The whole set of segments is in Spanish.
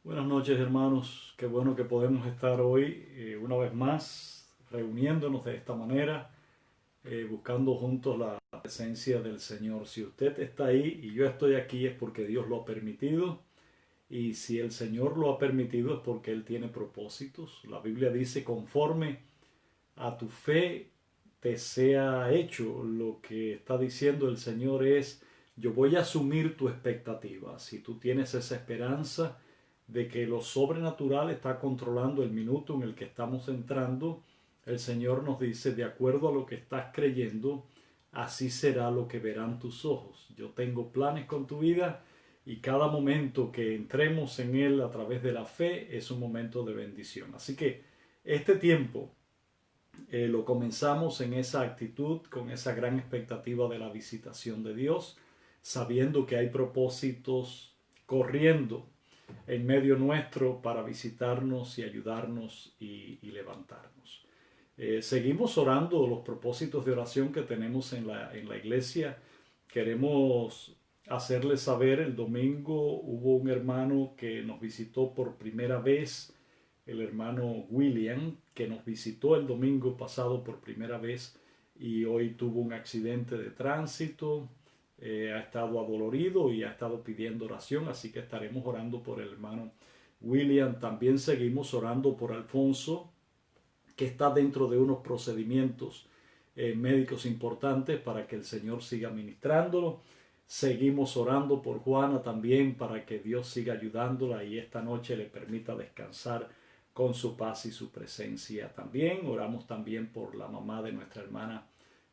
Buenas noches, hermanos. Qué bueno que podemos estar hoy una vez más reuniéndonos de esta manera, buscando juntos la presencia del Señor. Si usted está ahí y yo estoy aquí es porque Dios lo ha permitido, y si el Señor lo ha permitido es porque Él tiene propósitos. La Biblia dice: conforme a tu fe te sea hecho. Lo que está diciendo el Señor es: yo voy a asumir tu expectativa. Si tú tienes esa esperanza de que lo sobrenatural está controlando el minuto en el que estamos entrando, el Señor nos dice: de acuerdo a lo que estás creyendo, así será lo que verán tus ojos. Yo tengo planes con tu vida, y cada momento que entremos en Él a través de la fe es un momento de bendición. Así que este tiempo lo comenzamos en esa actitud, con esa gran expectativa de la visitación de Dios, sabiendo que hay propósitos corriendo en medio nuestro para visitarnos y ayudarnos y levantarnos. Seguimos orando los propósitos de oración que tenemos en la iglesia. Queremos hacerles saber: el domingo hubo un hermano que nos visitó por primera vez, el hermano William, que nos visitó el domingo pasado por primera vez, y hoy tuvo un accidente de tránsito. Ha estado adolorido y ha estado pidiendo oración, así que estaremos orando por el hermano William. También seguimos orando por Alfonso, que está dentro de unos procedimientos médicos importantes, para que el Señor siga ministrándolo. Seguimos orando por Juana también, para que Dios siga ayudándola y esta noche le permita descansar con su paz y su presencia. También oramos también por la mamá de nuestra hermana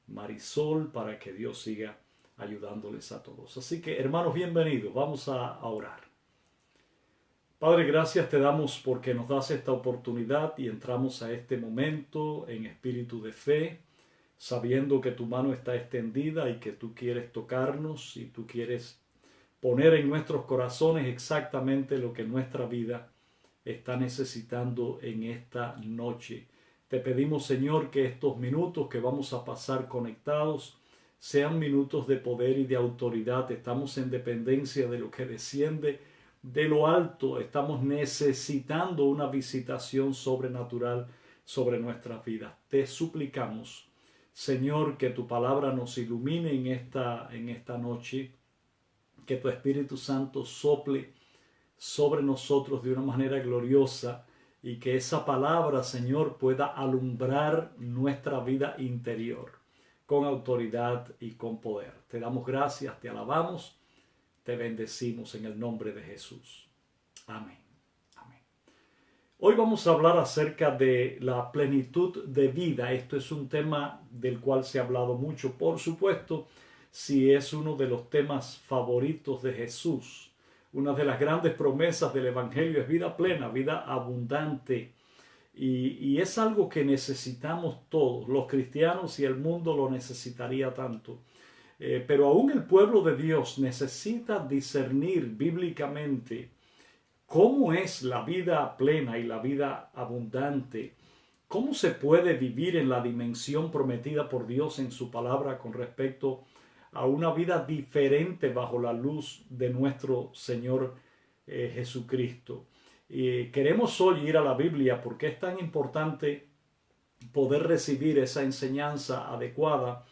Marisol, para que Dios siga ayudándoles a todos. Así que, hermanos, bienvenidos. Vamos a orar. Padre, gracias te damos porque nos das esta oportunidad y entramos a este momento en espíritu de fe, sabiendo que tu mano está extendida y que tú quieres tocarnos y tú quieres poner en nuestros corazones exactamente lo que nuestra vida está necesitando en esta noche. Te pedimos, Señor, que estos minutos que vamos a pasar conectados sean minutos de poder y de autoridad. Estamos en dependencia de lo que desciende de lo alto. Estamos necesitando una visitación sobrenatural sobre nuestras vidas. Te suplicamos, Señor, que tu palabra nos ilumine en esta noche, que tu Espíritu Santo sople sobre nosotros de una manera gloriosa, y que esa palabra, Señor, pueda alumbrar nuestra vida interior con autoridad y con poder. Te damos gracias, te alabamos, te bendecimos en el nombre de Jesús. Amén. Amén. Hoy vamos a hablar acerca de la plenitud de vida. Esto es un tema del cual se ha hablado mucho. Por supuesto, si es uno de los temas favoritos de Jesús. Una de las grandes promesas del Evangelio es vida plena, vida abundante. Y es algo que necesitamos todos, los cristianos, y el mundo lo necesitaría tanto. Pero aún el pueblo de Dios necesita discernir bíblicamente cómo es la vida plena y la vida abundante. ¿Cómo se puede vivir en la dimensión prometida por Dios en su palabra con respecto a una vida diferente bajo la luz de nuestro Señor Jesucristo? Queremos hoy ir a la Biblia porque es tan importante poder recibir esa enseñanza adecuada,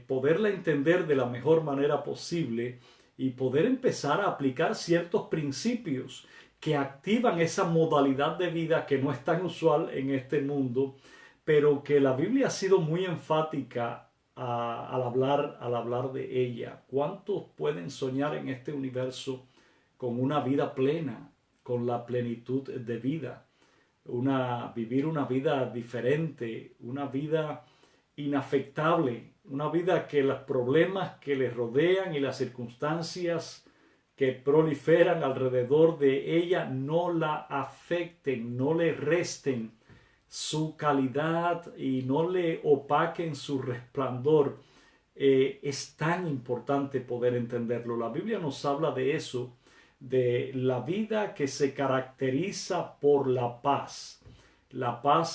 poderla entender de la mejor manera posible y poder empezar a aplicar ciertos principios que activan esa modalidad de vida que no es tan usual en este mundo, pero que la Biblia ha sido muy enfática al hablar de ella. ¿Cuántos pueden soñar en este universo con una vida plena, con la plenitud de vida? Vivir una vida diferente, una vida inafectable, una vida que los problemas que les rodean y las circunstancias que proliferan alrededor de ella no la afecten, no le resten su calidad y no le opaquen su resplandor. Es tan importante poder entenderlo. La Biblia nos habla de eso, de la vida que se caracteriza por la paz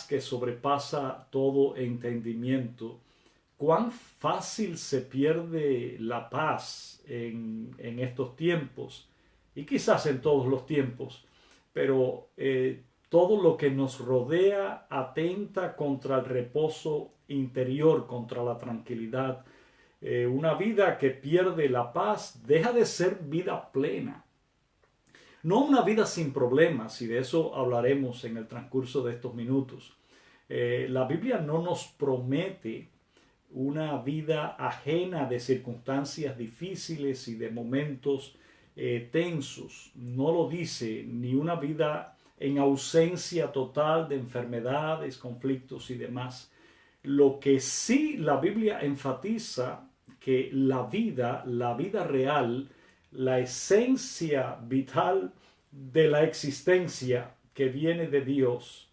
que sobrepasa todo entendimiento. Cuán fácil se pierde la paz en estos tiempos, y quizás en todos los tiempos. pero todo lo que nos rodea atenta contra el reposo interior, contra la tranquilidad. Una vida que pierde la paz deja de ser vida plena. No una vida sin problemas, y de eso hablaremos en el transcurso de estos minutos. La Biblia no nos promete una vida ajena de circunstancias difíciles y de momentos tensos. No lo dice, ni una vida en ausencia total de enfermedades, conflictos y demás. Lo que sí la Biblia enfatiza, que la vida real, la esencia vital de la existencia que viene de Dios,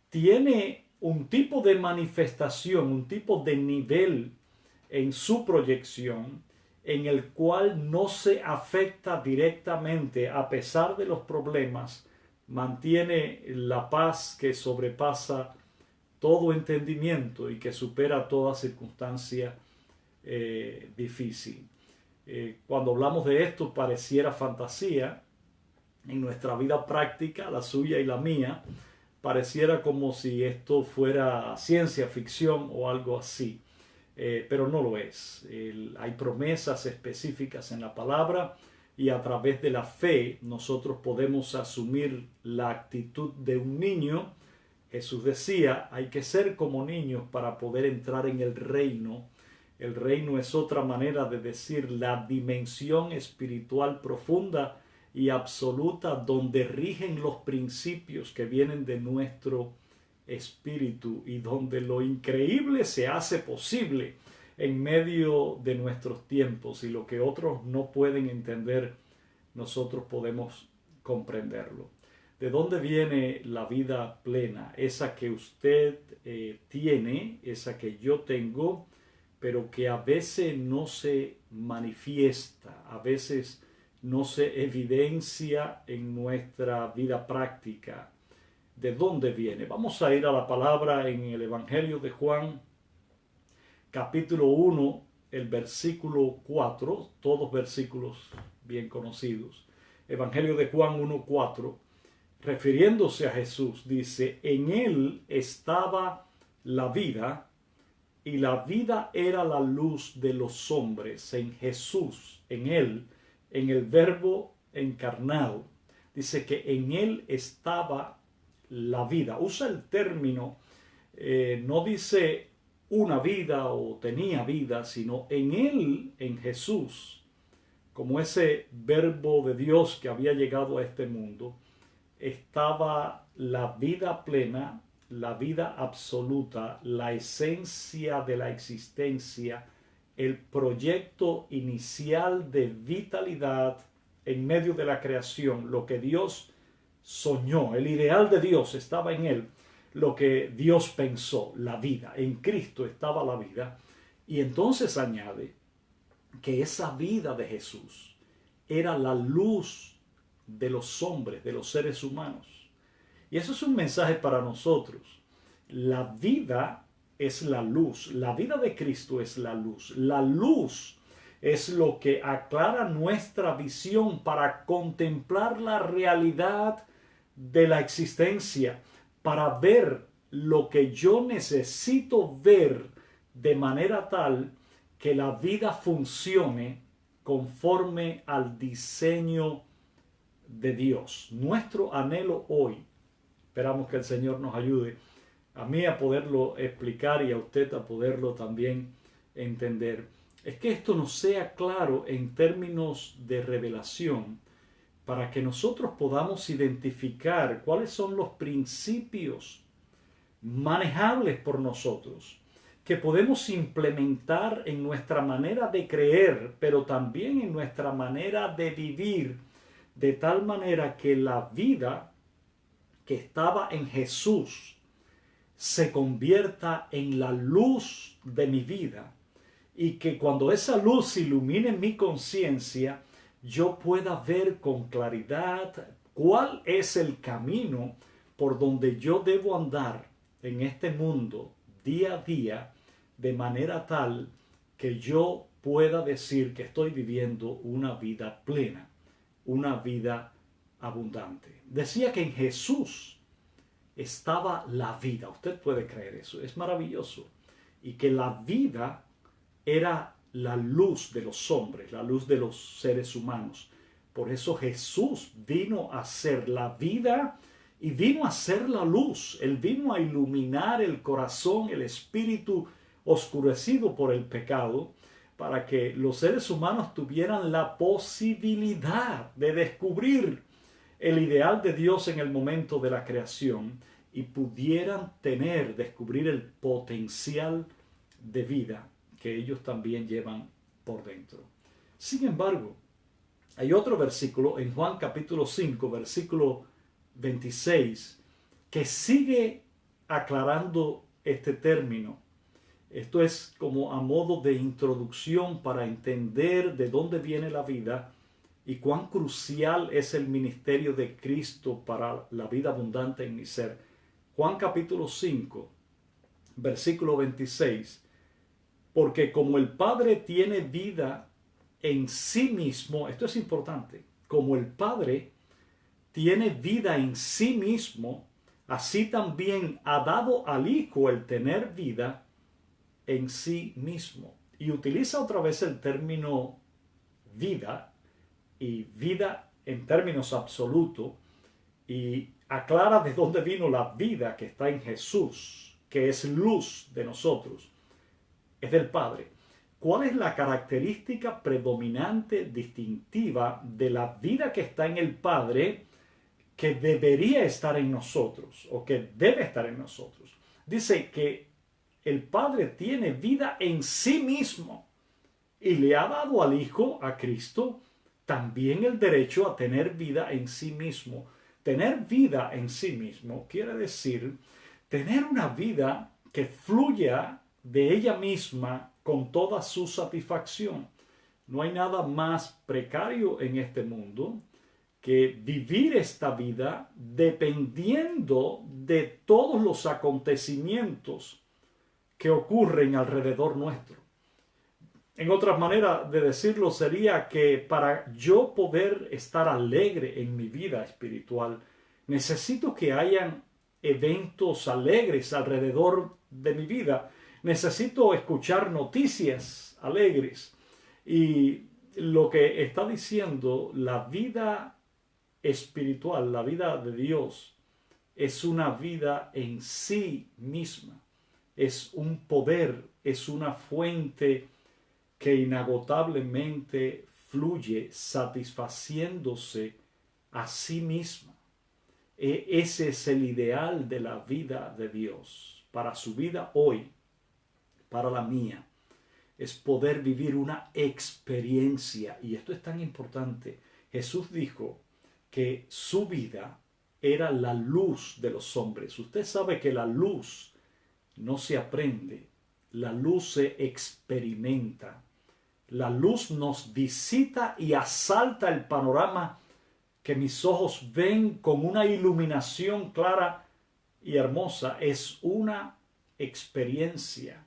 tiene un tipo de manifestación, un tipo de nivel en su proyección, en el cual no se afecta directamente a pesar de los problemas, mantiene la paz que sobrepasa todo entendimiento y que supera toda circunstancia difícil. Cuando hablamos de esto pareciera fantasía. En nuestra vida práctica, la suya y la mía, pareciera como si esto fuera ciencia ficción o algo así, pero no lo es. Hay promesas específicas en la palabra y a través de la fe nosotros podemos asumir la actitud de un niño. Jesús decía, hay que ser como niños para poder entrar en el reino. El reino es otra manera de decir la dimensión espiritual profunda y absoluta donde rigen los principios que vienen de nuestro espíritu y donde lo increíble se hace posible en medio de nuestros tiempos, y lo que otros no pueden entender, nosotros podemos comprenderlo. ¿De dónde viene la vida plena? Esa que usted tiene, esa que yo tengo, pero que a veces no se manifiesta, a veces no se evidencia en nuestra vida práctica. ¿De dónde viene? Vamos a ir a la palabra en el Evangelio de Juan, capítulo 1, el versículo 4, todos versículos bien conocidos. Evangelio de Juan 1, 4, refiriéndose a Jesús, dice, en él estaba la vida, y la vida era la luz de los hombres. En Jesús, en él, en el verbo encarnado, dice que en él estaba la vida. Usa el término, no dice una vida o tenía vida, sino en él, en Jesús, como ese verbo de Dios que había llegado a este mundo, estaba la vida plena, la vida absoluta, la esencia de la existencia, el proyecto inicial de vitalidad en medio de la creación, lo que Dios soñó, el ideal de Dios estaba en él, lo que Dios pensó, la vida. En Cristo estaba la vida. Y entonces añade que esa vida de Jesús era la luz de los hombres, de los seres humanos. Y eso es un mensaje para nosotros. La vida es la luz. La vida de Cristo es la luz. La luz es lo que aclara nuestra visión para contemplar la realidad de la existencia, para ver lo que yo necesito ver de manera tal que la vida funcione conforme al diseño de Dios. Nuestro anhelo hoy, esperamos que el Señor nos ayude a mí a poderlo explicar y a usted a poderlo también entender, es que esto nos sea claro en términos de revelación, para que nosotros podamos identificar cuáles son los principios manejables por nosotros, que podemos implementar en nuestra manera de creer, pero también en nuestra manera de vivir, de tal manera que la vida que estaba en Jesús se convierta en la luz de mi vida, y que cuando esa luz ilumine mi conciencia, yo pueda ver con claridad cuál es el camino por donde yo debo andar en este mundo día a día, de manera tal que yo pueda decir que estoy viviendo una vida plena, una vida abundante. Decía que en Jesús estaba la vida. Usted puede creer eso, es maravilloso. Y que la vida era la luz de los hombres, la luz de los seres humanos. Por eso Jesús vino a ser la vida y vino a ser la luz. Él vino a iluminar el corazón, el espíritu oscurecido por el pecado, para que los seres humanos tuvieran la posibilidad de descubrir el ideal de Dios en el momento de la creación y pudieran descubrir el potencial de vida que ellos también llevan por dentro. Sin embargo, hay otro versículo en Juan capítulo 5, versículo 26, que sigue aclarando este término. Esto es como a modo de introducción para entender de dónde viene la vida y cuán crucial es el ministerio de Cristo para la vida abundante en mi ser. Juan capítulo 5, versículo 26. Porque como el Padre tiene vida en sí mismo, esto es importante, como el Padre tiene vida en sí mismo, así también ha dado al Hijo el tener vida en sí mismo. Y utiliza otra vez el término vida, y vida en términos absolutos, y aclara de dónde vino la vida que está en Jesús, que es luz de nosotros, es del Padre. ¿Cuál es la característica predominante, distintiva de la vida que está en el Padre que debería estar en nosotros o que debe estar en nosotros? Dice que el Padre tiene vida en sí mismo y le ha dado al Hijo, a Cristo, también el derecho a tener vida en sí mismo. Tener vida en sí mismo quiere decir tener una vida que fluya de ella misma con toda su satisfacción. No hay nada más precario en este mundo que vivir esta vida dependiendo de todos los acontecimientos que ocurren alrededor nuestro. En otra manera de decirlo sería que para yo poder estar alegre en mi vida espiritual, necesito que hayan eventos alegres alrededor de mi vida. Necesito escuchar noticias alegres. Y lo que está diciendo la vida espiritual, la vida de Dios, es una vida en sí misma. Es un poder, es una fuente que inagotablemente fluye satisfaciéndose a sí misma. Ese es el ideal de la vida de Dios para su vida hoy, para la mía. Es poder vivir una experiencia. Y esto es tan importante. Jesús dijo que su vida era la luz de los hombres. Usted sabe que la luz no se aprende, la luz se experimenta. La luz nos visita y asalta el panorama que mis ojos ven con una iluminación clara y hermosa. Es una experiencia.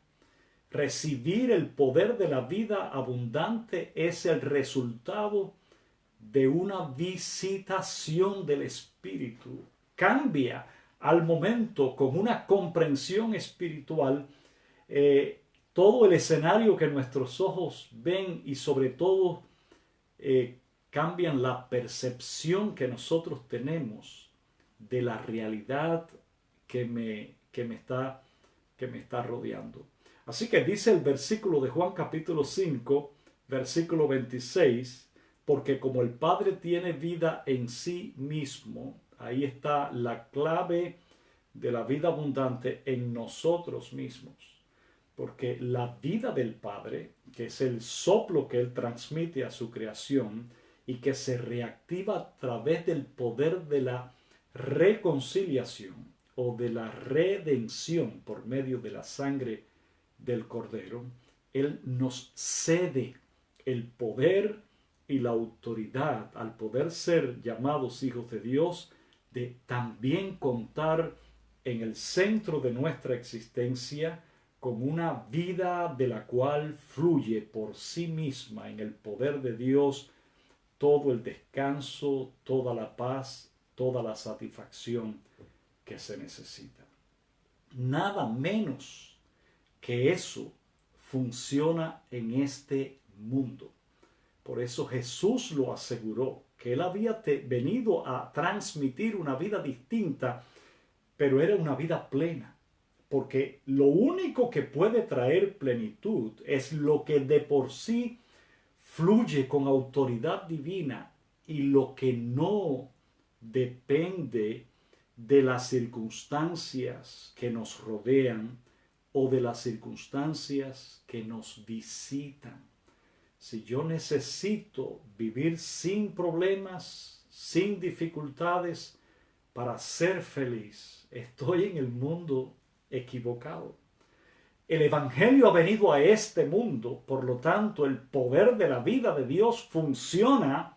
Recibir el poder de la vida abundante es el resultado de una visitación del Espíritu. Cambia al momento con una comprensión espiritual todo el escenario que nuestros ojos ven y sobre todo cambian la percepción que nosotros tenemos de la realidad que me está rodeando. Así que dice el versículo de Juan capítulo 5, versículo 26, porque como el Padre tiene vida en sí mismo, ahí está la clave de la vida abundante en nosotros mismos. Porque la vida del Padre, que es el soplo que Él transmite a su creación y que se reactiva a través del poder de la reconciliación o de la redención por medio de la sangre del Cordero, Él nos cede el poder y la autoridad al poder ser llamados hijos de Dios, de también contar en el centro de nuestra existencia con una vida de la cual fluye por sí misma en el poder de Dios todo el descanso, toda la paz, toda la satisfacción que se necesita. Nada menos que eso funciona en este mundo. Por eso Jesús lo aseguró, que Él había venido a transmitir una vida distinta, pero era una vida plena. Porque lo único que puede traer plenitud es lo que de por sí fluye con autoridad divina y lo que no depende de las circunstancias que nos rodean o de las circunstancias que nos visitan. Si yo necesito vivir sin problemas, sin dificultades, para ser feliz, estoy en el mundo equivocado. El Evangelio ha venido a este mundo, por lo tanto, el poder de la vida de Dios funciona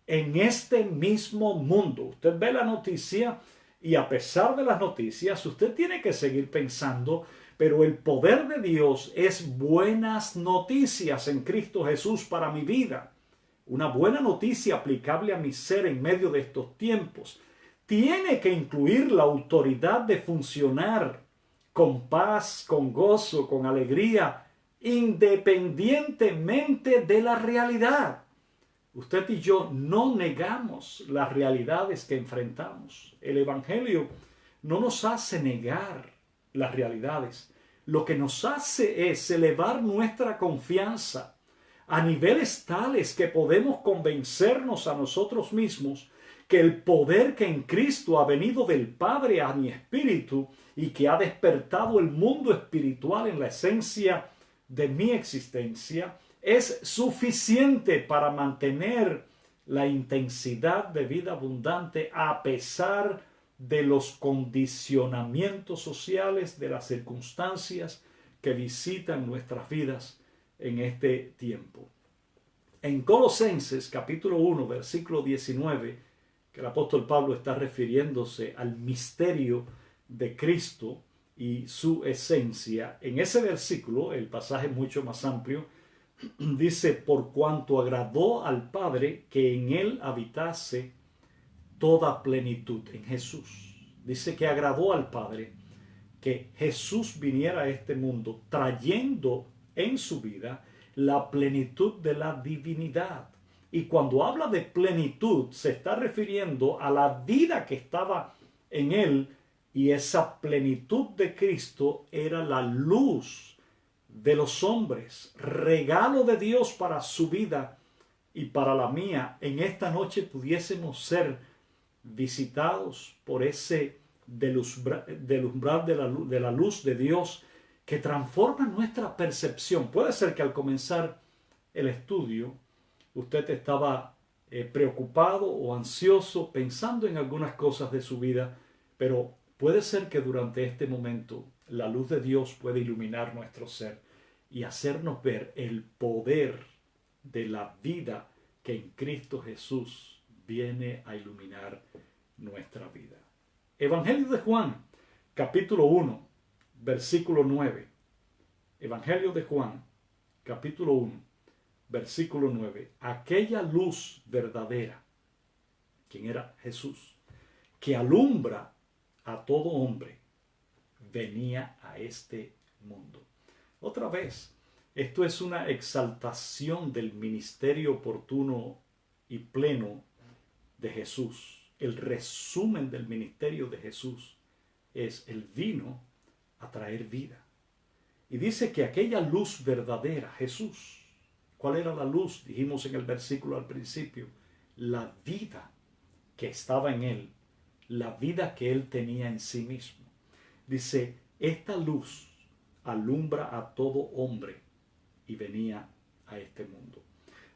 en este mismo mundo. Usted ve la noticia y a pesar de las noticias, usted tiene que seguir pensando, pero el poder de Dios es buenas noticias en Cristo Jesús para mi vida. Una buena noticia aplicable a mi ser en medio de estos tiempos. Tiene que incluir la autoridad de funcionar con paz, con gozo, con alegría, independientemente de la realidad. Usted y yo no negamos las realidades que enfrentamos. El Evangelio no nos hace negar las realidades. Lo que nos hace es elevar nuestra confianza a niveles tales que podemos convencernos a nosotros mismos que el poder que en Cristo ha venido del Padre a mi espíritu y que ha despertado el mundo espiritual en la esencia de mi existencia es suficiente para mantener la intensidad de vida abundante a pesar de los condicionamientos sociales, de las circunstancias que visitan nuestras vidas en este tiempo. En Colosenses capítulo 1, versículo 19, que el apóstol Pablo está refiriéndose al misterio de Cristo y su esencia, en ese versículo, el pasaje es mucho más amplio, dice, por cuanto agradó al Padre que en él habitase toda plenitud, en Jesús. Dice que agradó al Padre que Jesús viniera a este mundo trayendo en su vida la plenitud de la divinidad. Y cuando habla de plenitud se está refiriendo a la vida que estaba en él, y esa plenitud de Cristo era la luz de los hombres, regalo de Dios para su vida y para la mía. En esta noche pudiésemos ser visitados por ese delumbrar de la luz de Dios que transforma nuestra percepción. Puede ser que al comenzar el estudio usted estaba preocupado o ansioso pensando en algunas cosas de su vida, pero puede ser que durante este momento la luz de Dios puede iluminar nuestro ser y hacernos ver el poder de la vida que en Cristo Jesús viene a iluminar nuestra vida. Evangelio de Juan, capítulo 1, versículo 9. Evangelio de Juan, capítulo 1, versículo 9. Aquella luz verdadera, quien era Jesús, que alumbra a todo hombre, venía a este mundo. Otra vez, esto es una exaltación del ministerio oportuno y pleno de Jesús. El resumen del ministerio de Jesús es: Él vino a traer vida. Y dice que aquella luz verdadera, Jesús, ¿cuál era la luz? Dijimos en el versículo al principio, la vida que estaba en Él, la vida que Él tenía en sí mismo. Dice, esta luz alumbra a todo hombre y venía a este mundo.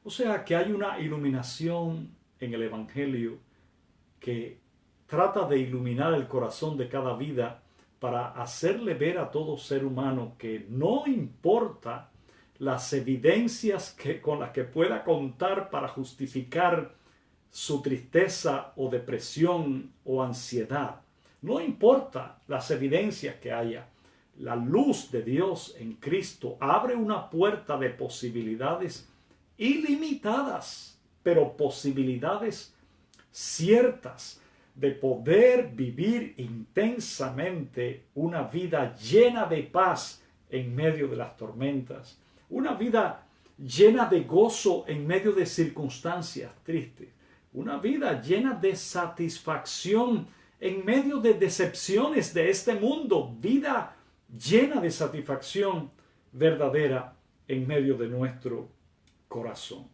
O sea que hay una iluminación en el Evangelio que trata de iluminar el corazón de cada vida para hacerle ver a todo ser humano que no importa las evidencias con las que pueda contar para justificar su tristeza o depresión o ansiedad. No importa las evidencias que haya. La luz de Dios en Cristo abre una puerta de posibilidades ilimitadas pero posibilidades ciertas de poder vivir intensamente una vida llena de paz en medio de las tormentas, una vida llena de gozo en medio de circunstancias tristes, una vida llena de satisfacción en medio de decepciones de este mundo, vida llena de satisfacción verdadera en medio de nuestro corazón.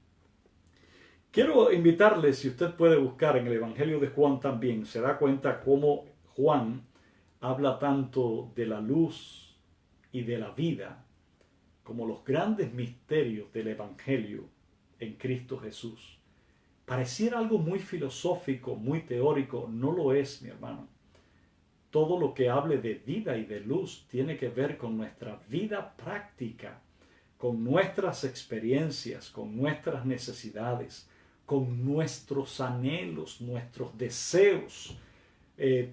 Quiero invitarle, si usted puede buscar en el Evangelio de Juan también, se da cuenta cómo Juan habla tanto de la luz y de la vida como los grandes misterios del Evangelio en Cristo Jesús. Pareciera algo muy filosófico, muy teórico, no lo es, mi hermano. Todo lo que hable de vida y de luz tiene que ver con nuestra vida práctica, con nuestras experiencias, con nuestras necesidades, con nuestros anhelos, nuestros deseos.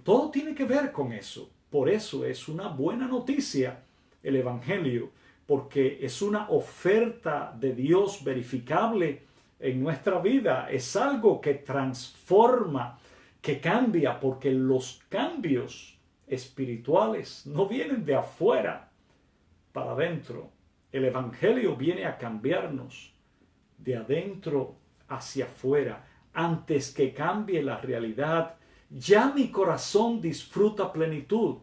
Todo tiene que ver con eso. Por eso es una buena noticia el Evangelio, porque es una oferta de Dios verificable en nuestra vida. Es algo que transforma, que cambia, porque los cambios espirituales no vienen de afuera para adentro. El Evangelio viene a cambiarnos de adentro hacia afuera. Antes que cambie la realidad, ya mi corazón disfruta plenitud.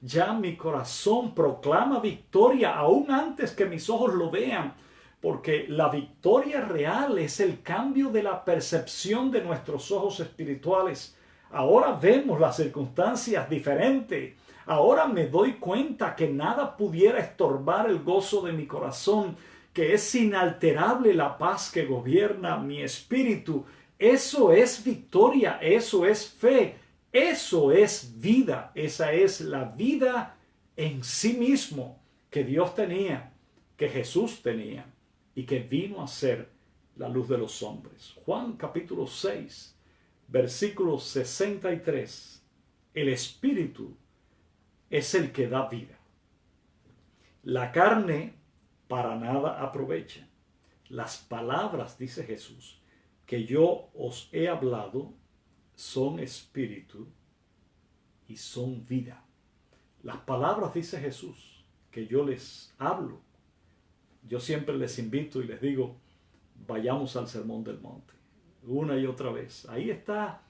Ya mi corazón proclama victoria aún antes que mis ojos lo vean, porque la victoria real es el cambio de la percepción de nuestros ojos espirituales. Ahora vemos las circunstancias diferentes. Ahora me doy cuenta que nada pudiera estorbar el gozo de mi corazón, que es inalterable la paz que gobierna mi espíritu. Eso es victoria, eso es fe, eso es vida. Esa es la vida en sí mismo que Dios tenía, que Jesús tenía y que vino a ser la luz de los hombres. Juan capítulo 6, versículo 63. El Espíritu es el que da vida. La carne para nada aprovecha. Las palabras, dice Jesús, que yo os he hablado son espíritu y son vida. Las palabras, dice Jesús, que yo les hablo. Yo siempre les invito y les digo, vayamos al Sermón del Monte, una y otra vez. Ahí están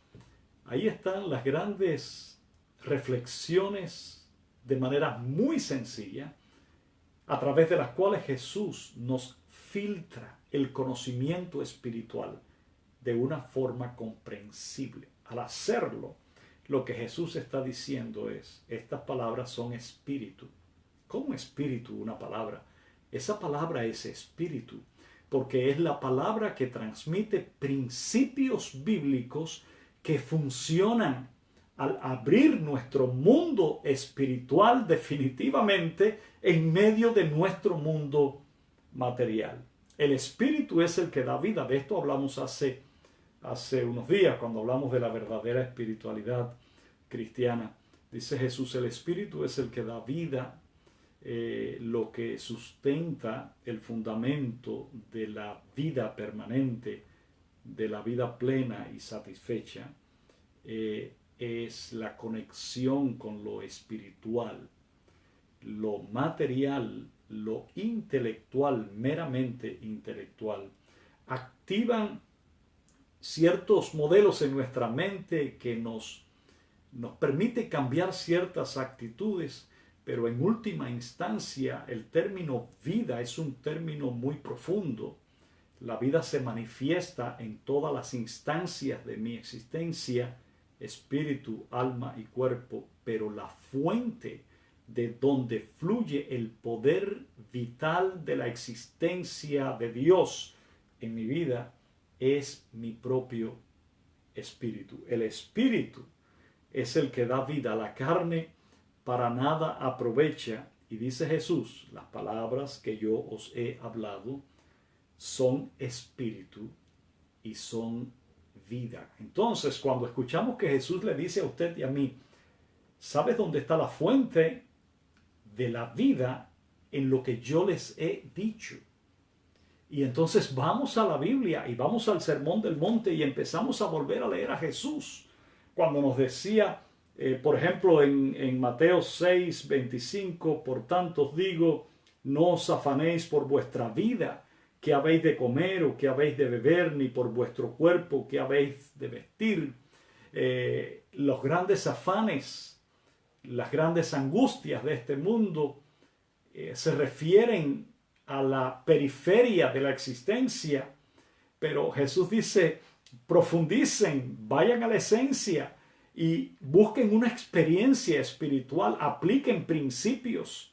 las grandes reflexiones de manera muy sencilla, a través de las cuales Jesús nos filtra el conocimiento espiritual de una forma comprensible. Al hacerlo, lo que Jesús está diciendo es, estas palabras son espíritu. ¿Cómo espíritu una palabra? Esa palabra es espíritu, porque es la palabra que transmite principios bíblicos que funcionan al abrir nuestro mundo espiritual definitivamente en medio de nuestro mundo material. El espíritu es el que da vida. De esto hablamos hace unos días cuando hablamos de la verdadera espiritualidad cristiana. Dice Jesús, el espíritu es el que da vida, lo que sustenta el fundamento de la vida permanente, de la vida plena y satisfecha. Es la conexión con lo espiritual. Lo material, lo intelectual, meramente intelectual, activan ciertos modelos en nuestra mente que nos permite cambiar ciertas actitudes, pero en última instancia el término vida es un término muy profundo. La vida se manifiesta en todas las instancias de mi existencia, espíritu, alma y cuerpo, pero la fuente de donde fluye el poder vital de la existencia de Dios en mi vida es mi propio espíritu. El espíritu es el que da vida. La carne para nada aprovecha. Y dice Jesús, las palabras que yo os he hablado son espíritu y son vida. Entonces, cuando escuchamos que Jesús le dice a usted y a mí, ¿sabes dónde está la fuente de la vida? En lo que yo les he dicho. Y entonces vamos a la Biblia y vamos al Sermón del Monte y empezamos a volver a leer a Jesús. Cuando nos decía, por ejemplo, en Mateo 6, 25, por tanto os digo, no os afanéis por vuestra vida, qué habéis de comer o qué habéis de beber, ni por vuestro cuerpo, qué habéis de vestir. Los grandes afanes, las grandes angustias de este mundo se refieren a la periferia de la existencia, pero Jesús dice, profundicen, vayan a la esencia y busquen una experiencia espiritual, apliquen principios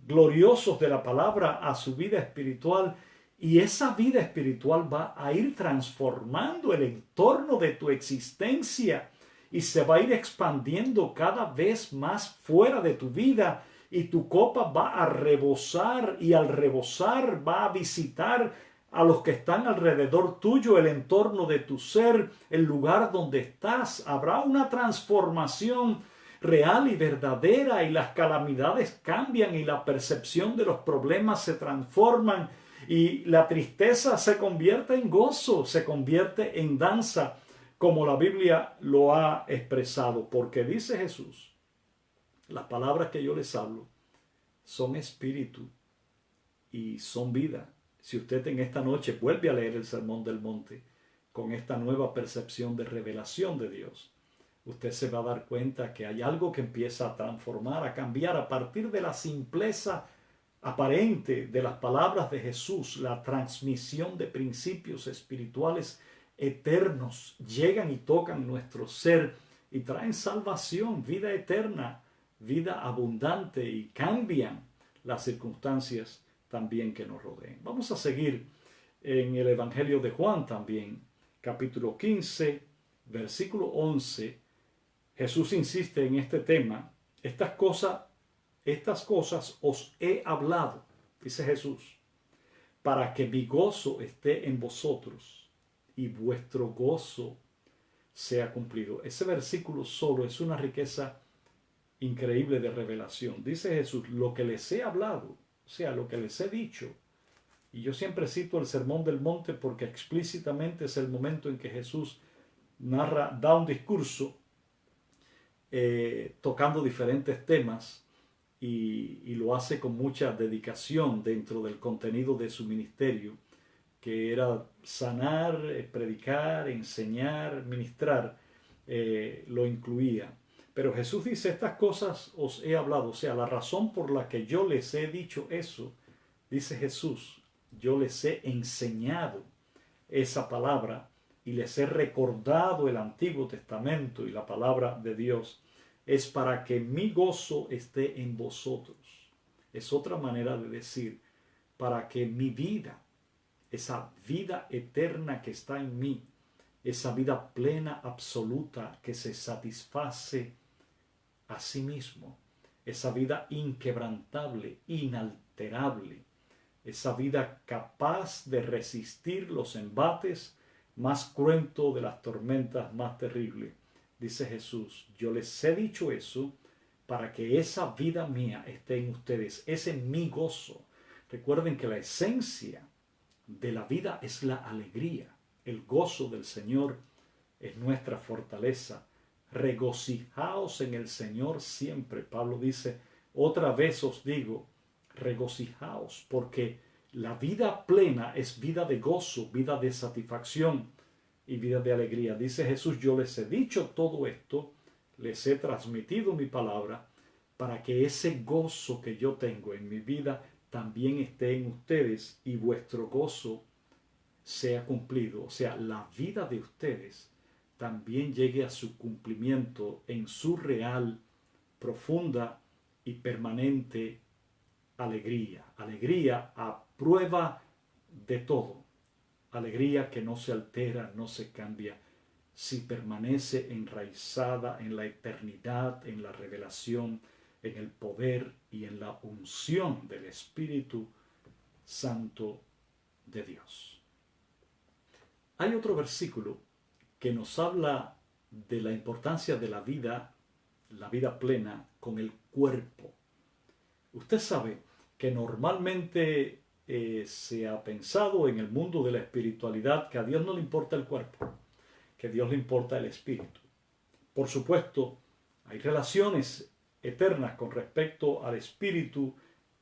gloriosos de la palabra a su vida espiritual, y esa vida espiritual va a ir transformando el entorno de tu existencia y se va a ir expandiendo cada vez más fuera de tu vida, y tu copa va a rebosar, y al rebosar va a visitar a los que están alrededor tuyo, el entorno de tu ser, el lugar donde estás. Habrá una transformación real y verdadera, y las calamidades cambian y la percepción de los problemas se transforman y la tristeza se convierte en gozo, se convierte en danza, como la Biblia lo ha expresado, porque dice Jesús, las palabras que yo les hablo son espíritu y son vida. Si usted en esta noche vuelve a leer el Sermón del Monte con esta nueva percepción de revelación de Dios, usted se va a dar cuenta que hay algo que empieza a transformar, a cambiar a partir de la simpleza aparente de las palabras de Jesús. La transmisión de principios espirituales eternos llegan y tocan nuestro ser y traen salvación, vida eterna, vida abundante, y cambian las circunstancias también que nos rodeen. Vamos a seguir en el Evangelio de Juan también, capítulo 15, versículo 11. Jesús insiste en este tema. Estas cosas os he hablado, dice Jesús, para que mi gozo esté en vosotros y vuestro gozo sea cumplido. Ese versículo solo es una riqueza increíble de revelación. Dice Jesús, lo que les he hablado, o sea, lo que les he dicho. Y yo siempre cito el Sermón del Monte porque explícitamente es el momento en que Jesús da un discurso tocando diferentes temas, y lo hace con mucha dedicación dentro del contenido de su ministerio, que era sanar, predicar, enseñar, ministrar, lo incluía. Pero Jesús dice, estas cosas os he hablado, o sea, la razón por la que yo les he dicho eso, dice Jesús, yo les he enseñado esa palabra y les he recordado el Antiguo Testamento y la palabra de Dios, es para que mi gozo esté en vosotros. Es otra manera de decir, para que mi vida, esa vida eterna que está en mí, esa vida plena, absoluta, que se satisface a sí mismo, esa vida inquebrantable, inalterable, esa vida capaz de resistir los embates más cruentos de las tormentas más terribles. Dice Jesús, yo les he dicho eso para que esa vida mía esté en ustedes, ese es mi gozo. Recuerden que la esencia de la vida es la alegría. El gozo del Señor es nuestra fortaleza. Regocijaos en el Señor siempre. Pablo dice, otra vez os digo, regocijaos, porque la vida plena es vida de gozo, vida de satisfacción y vida de alegría. Dice Jesús, yo les he dicho todo esto, les he transmitido mi palabra, para que ese gozo que yo tengo en mi vida también esté en ustedes y vuestro gozo sea cumplido. O sea, la vida de ustedes también llegue a su cumplimiento en su real, profunda y permanente alegría. Alegría a prueba de todo. Alegría que no se altera, no se cambia, si permanece enraizada en la eternidad, en la revelación, en el poder y en la unción del Espíritu Santo de Dios. Hay otro versículo que nos habla de la importancia de la vida plena con el cuerpo. Usted sabe que normalmente se ha pensado en el mundo de la espiritualidad que a Dios no le importa el cuerpo, que a Dios le importa el espíritu. Por supuesto, hay relaciones eternas con respecto al espíritu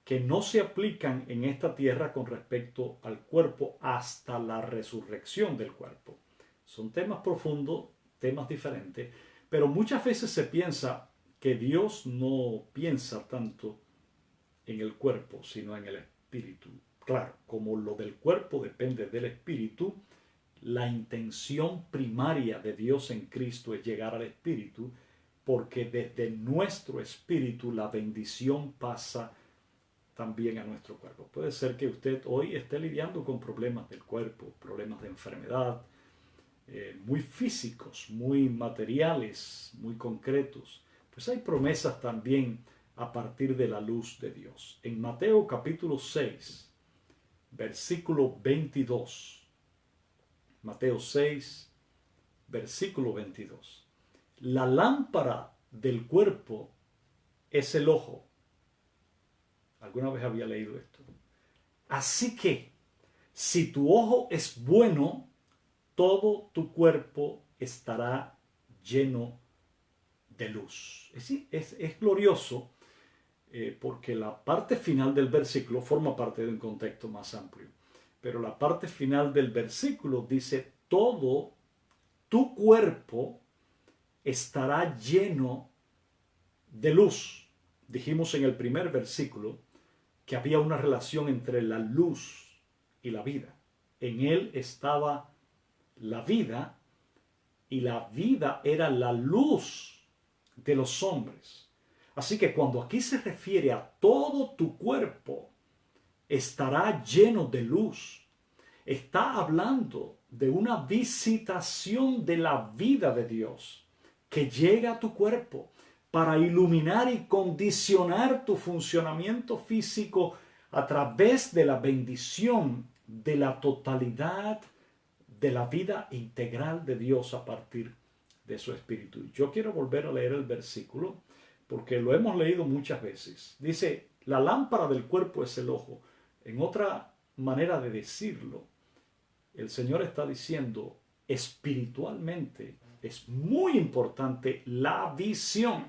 que no se aplican en esta tierra con respecto al cuerpo hasta la resurrección del cuerpo. Son temas profundos, temas diferentes, pero muchas veces se piensa que Dios no piensa tanto en el cuerpo, sino en el espíritu. Claro, como lo del cuerpo depende del espíritu, la intención primaria de Dios en Cristo es llegar al espíritu, porque desde nuestro espíritu la bendición pasa también a nuestro cuerpo. Puede ser que usted hoy esté lidiando con problemas del cuerpo, problemas de enfermedad, muy físicos, muy materiales, muy concretos. Pues hay promesas también a partir de la luz de Dios. En Mateo capítulo 6, versículo 22. Mateo 6, versículo 22. La lámpara del cuerpo es el ojo. ¿Alguna vez había leído esto? Así que, si tu ojo es bueno, todo tu cuerpo estará lleno de luz. Es glorioso porque la parte final del versículo forma parte de un contexto más amplio. Pero la parte final del versículo dice, todo tu cuerpo estará lleno de luz. Dijimos en el primer versículo que había una relación entre la luz y la vida. En él estaba la vida y la vida era la luz de los hombres. Así que cuando aquí se refiere a todo tu cuerpo estará lleno de luz, está hablando de una visitación de la vida de Dios que llega a tu cuerpo para iluminar y condicionar tu funcionamiento físico a través de la bendición de la totalidad de la vida integral de Dios a partir de su espíritu. Yo quiero volver a leer el versículo porque lo hemos leído muchas veces. Dice, la lámpara del cuerpo es el ojo. En otra manera de decirlo, el Señor está diciendo, espiritualmente es muy importante la visión.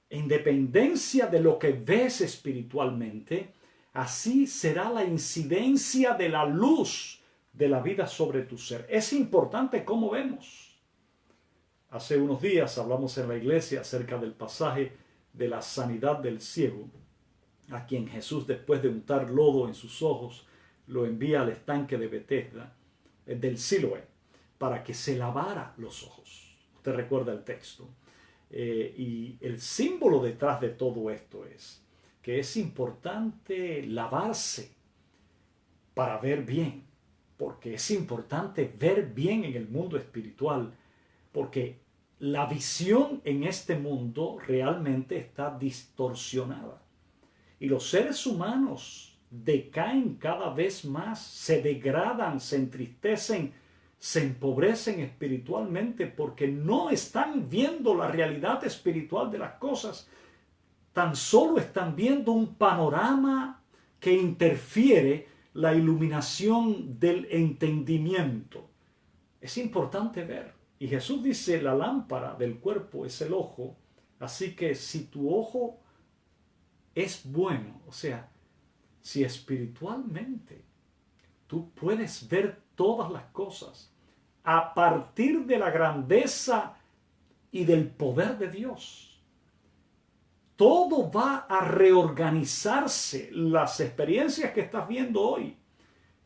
En dependencia de lo que ves espiritualmente, así será la incidencia de la luz de la vida sobre tu ser. Es importante cómo vemos. Hace unos días hablamos en la iglesia acerca del pasaje de la sanidad del ciego, a quien Jesús, después de untar lodo en sus ojos, lo envía al estanque de Betesda, del Siloé, para que se lavara los ojos. Usted recuerda el texto. Y el símbolo detrás de todo esto es que es importante lavarse para ver bien, porque es importante ver bien en el mundo espiritual, porque la visión en este mundo realmente está distorsionada. Y los seres humanos decaen cada vez más, se degradan, se entristecen, se empobrecen espiritualmente porque no están viendo la realidad espiritual de las cosas. Tan solo están viendo un panorama que interfiere la iluminación del entendimiento. Es importante ver. Y Jesús dice, la lámpara del cuerpo es el ojo. Así que si tu ojo es bueno, o sea, si espiritualmente tú puedes ver todas las cosas a partir de la grandeza y del poder de Dios, todo va a reorganizarse. Las experiencias que estás viendo hoy,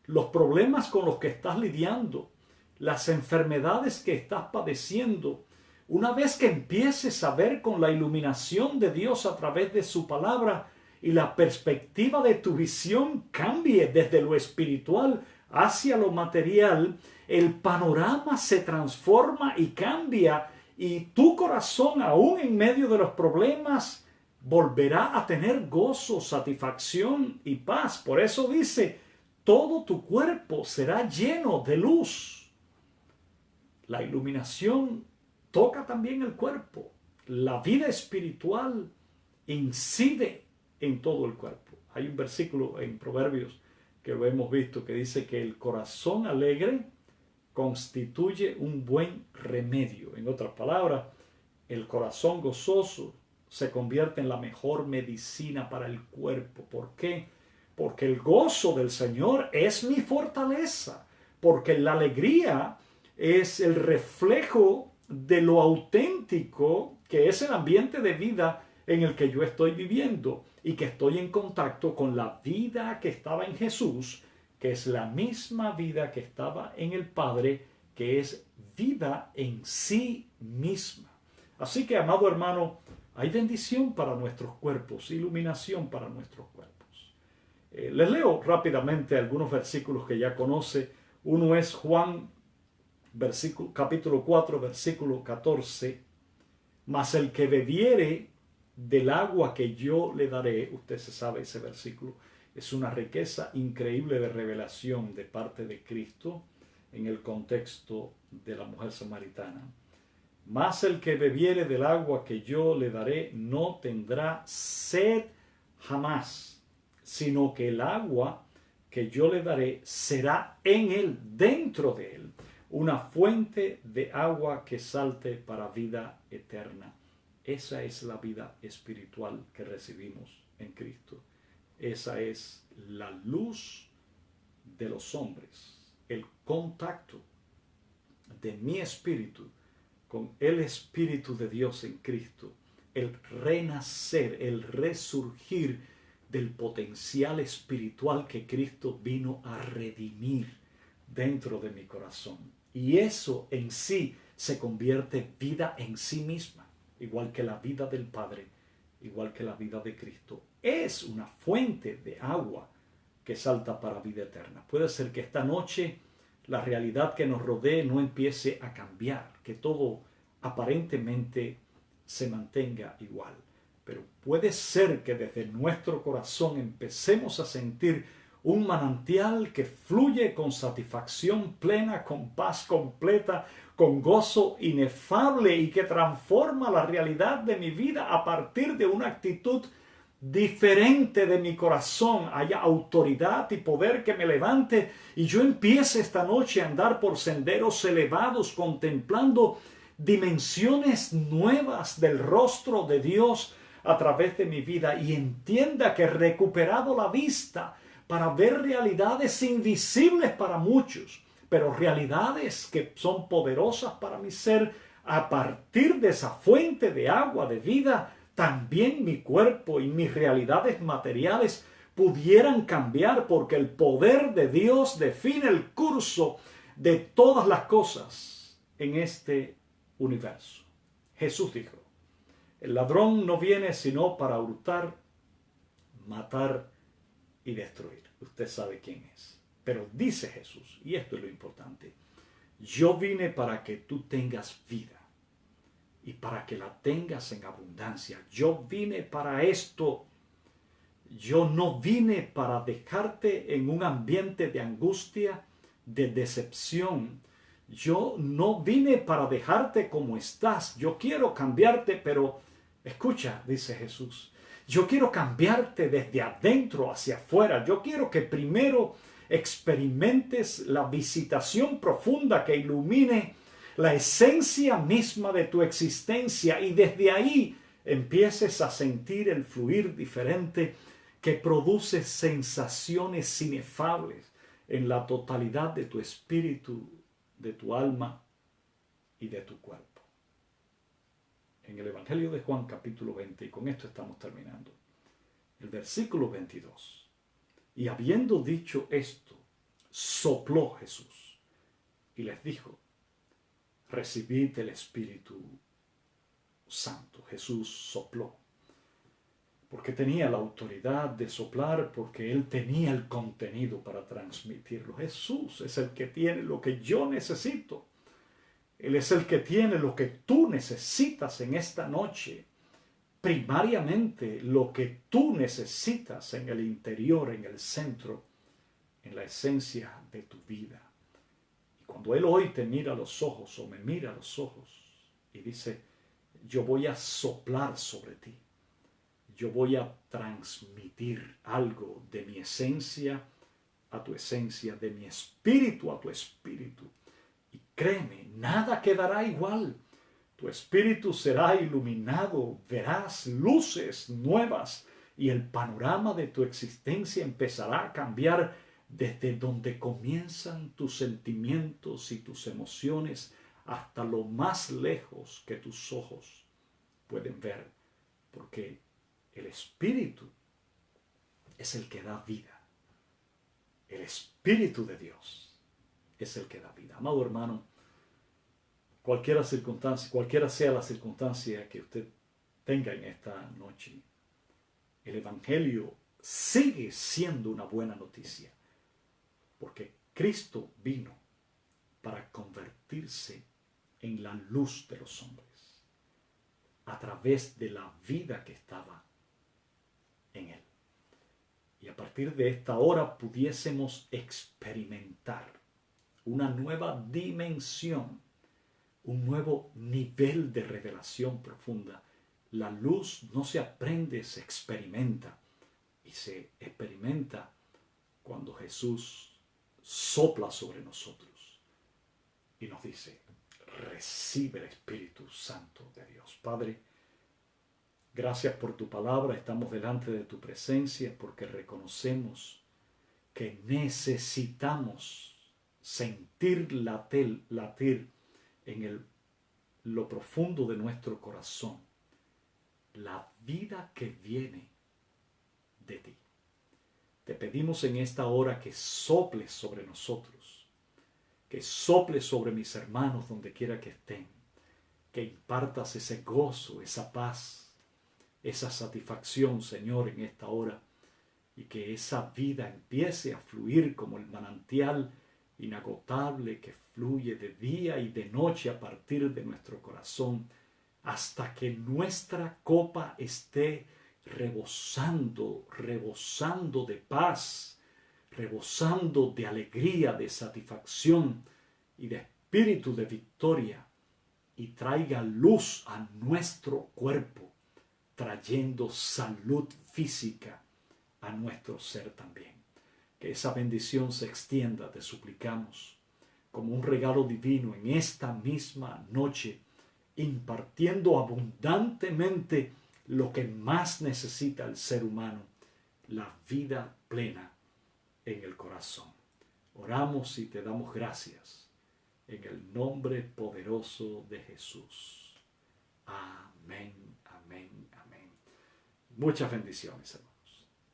los problemas con los que estás lidiando, las enfermedades que estás padeciendo, una vez que empieces a ver con la iluminación de Dios a través de su palabra y la perspectiva de tu visión cambie desde lo espiritual hacia lo material, el panorama se transforma y cambia y tu corazón, aún en medio de los problemas, volverá a tener gozo, satisfacción y paz. Por eso dice, todo tu cuerpo será lleno de luz. La iluminación toca también el cuerpo. La vida espiritual incide en todo el cuerpo. Hay un versículo en Proverbios que lo hemos visto, que dice que el corazón alegre constituye un buen remedio. En otras palabras, el corazón gozoso se convierte en la mejor medicina para el cuerpo. ¿Por qué? Porque el gozo del Señor es mi fortaleza. Porque la alegría es el reflejo de lo auténtico que es el ambiente de vida en el que yo estoy viviendo y que estoy en contacto con la vida que estaba en Jesús, que es la misma vida que estaba en el Padre, que es vida en sí misma. Así que, amado hermano, hay bendición para nuestros cuerpos, iluminación para nuestros cuerpos. Les leo rápidamente algunos versículos que ya conoce. Uno es Juan, capítulo 4, versículo 14. Mas el que bebiere del agua que yo le daré, usted se sabe ese versículo, es una riqueza increíble de revelación de parte de Cristo en el contexto de la mujer samaritana. Mas el que bebiere del agua que yo le daré no tendrá sed jamás, sino que el agua que yo le daré será en él, dentro de él, una fuente de agua que salte para vida eterna. Esa es la vida espiritual que recibimos en Cristo. Esa es la luz de los hombres, el contacto de mi espíritu con el Espíritu de Dios en Cristo, el renacer, el resurgir del potencial espiritual que Cristo vino a redimir dentro de mi corazón. Y eso en sí se convierte en vida en sí misma, igual que la vida del Padre, igual que la vida de Cristo. Es una fuente de agua que salta para vida eterna. Puede ser que esta noche la realidad que nos rodee no empiece a cambiar, que todo aparentemente se mantenga igual. Pero puede ser que desde nuestro corazón empecemos a sentir un manantial que fluye con satisfacción plena, con paz completa, con gozo inefable y que transforma la realidad de mi vida a partir de una actitud diferente de mi corazón. Haya autoridad y poder que me levante y yo empiece esta noche a andar por senderos elevados contemplando dimensiones nuevas del rostro de Dios a través de mi vida y entienda que he recuperado la vista para ver realidades invisibles para muchos, pero realidades que son poderosas para mi ser. A partir de esa fuente de agua de vida, también mi cuerpo y mis realidades materiales pudieran cambiar, porque el poder de Dios define el curso de todas las cosas en este universo. Jesús dijo: el ladrón no viene sino para hurtar, matar y destruir. Usted sabe quién es. Pero dice Jesús, y esto es lo importante: yo vine para que tú tengas vida y para que la tengas en abundancia. Yo vine para esto. Yo no vine para dejarte en un ambiente de angustia, de decepción. Yo no vine para dejarte como estás. Yo quiero cambiarte, pero escucha, dice Jesús, yo quiero cambiarte desde adentro hacia afuera. Yo quiero que primero experimentes la visitación profunda que ilumine la esencia misma de tu existencia y desde ahí empieces a sentir el fluir diferente que produce sensaciones inefables en la totalidad de tu espíritu, de tu alma y de tu cuerpo. En el Evangelio de Juan capítulo 20, y con esto estamos terminando, el versículo 22. Y habiendo dicho esto, sopló Jesús y les dijo: recibid el Espíritu Santo. Jesús sopló porque tenía la autoridad de soplar, porque él tenía el contenido para transmitirlo. Jesús es el que tiene lo que yo necesito. Él es el que tiene lo que tú necesitas en esta noche. Primariamente lo que tú necesitas en el interior, en el centro, en la esencia de tu vida. Y cuando Él hoy te mira a los ojos o me mira a los ojos y dice: yo voy a soplar sobre ti, yo voy a transmitir algo de mi esencia a tu esencia, de mi espíritu a tu espíritu. Y créeme, nada quedará igual. Tu espíritu será iluminado, verás luces nuevas y el panorama de tu existencia empezará a cambiar desde donde comienzan tus sentimientos y tus emociones hasta lo más lejos que tus ojos pueden ver, porque el espíritu es el que da vida. El espíritu de Dios es el que da vida. Amado hermano, cualquiera sea la circunstancia que usted tenga en esta noche, el Evangelio sigue siendo una buena noticia, porque Cristo vino para convertirse en la luz de los hombres, a través de la vida que estaba en Él. Y a partir de esta hora pudiésemos experimentar una nueva dimensión, un nuevo nivel de revelación profunda. La luz no se aprende, se experimenta. Y se experimenta cuando Jesús sopla sobre nosotros y nos dice, recibe el Espíritu Santo de Dios. Padre, gracias por tu palabra. Estamos delante de tu presencia porque reconocemos que necesitamos sentir latir en lo profundo de nuestro corazón la vida que viene de ti. Te pedimos en esta hora que soples sobre nosotros, que soples sobre mis hermanos donde quiera que estén, que impartas ese gozo, esa paz, esa satisfacción, Señor, en esta hora, y que esa vida empiece a fluir como el manantial inagotable que fluye de día y de noche a partir de nuestro corazón, hasta que nuestra copa esté rebosando de paz, rebosando de alegría, de satisfacción y de espíritu de victoria, y traiga luz a nuestro cuerpo, trayendo salud física a nuestro ser también. Que esa bendición se extienda, te suplicamos, como un regalo divino en esta misma noche, impartiendo abundantemente lo que más necesita el ser humano, la vida plena en el corazón. Oramos y te damos gracias en el nombre poderoso de Jesús. Amén, amén, amén. Muchas bendiciones, hermanos.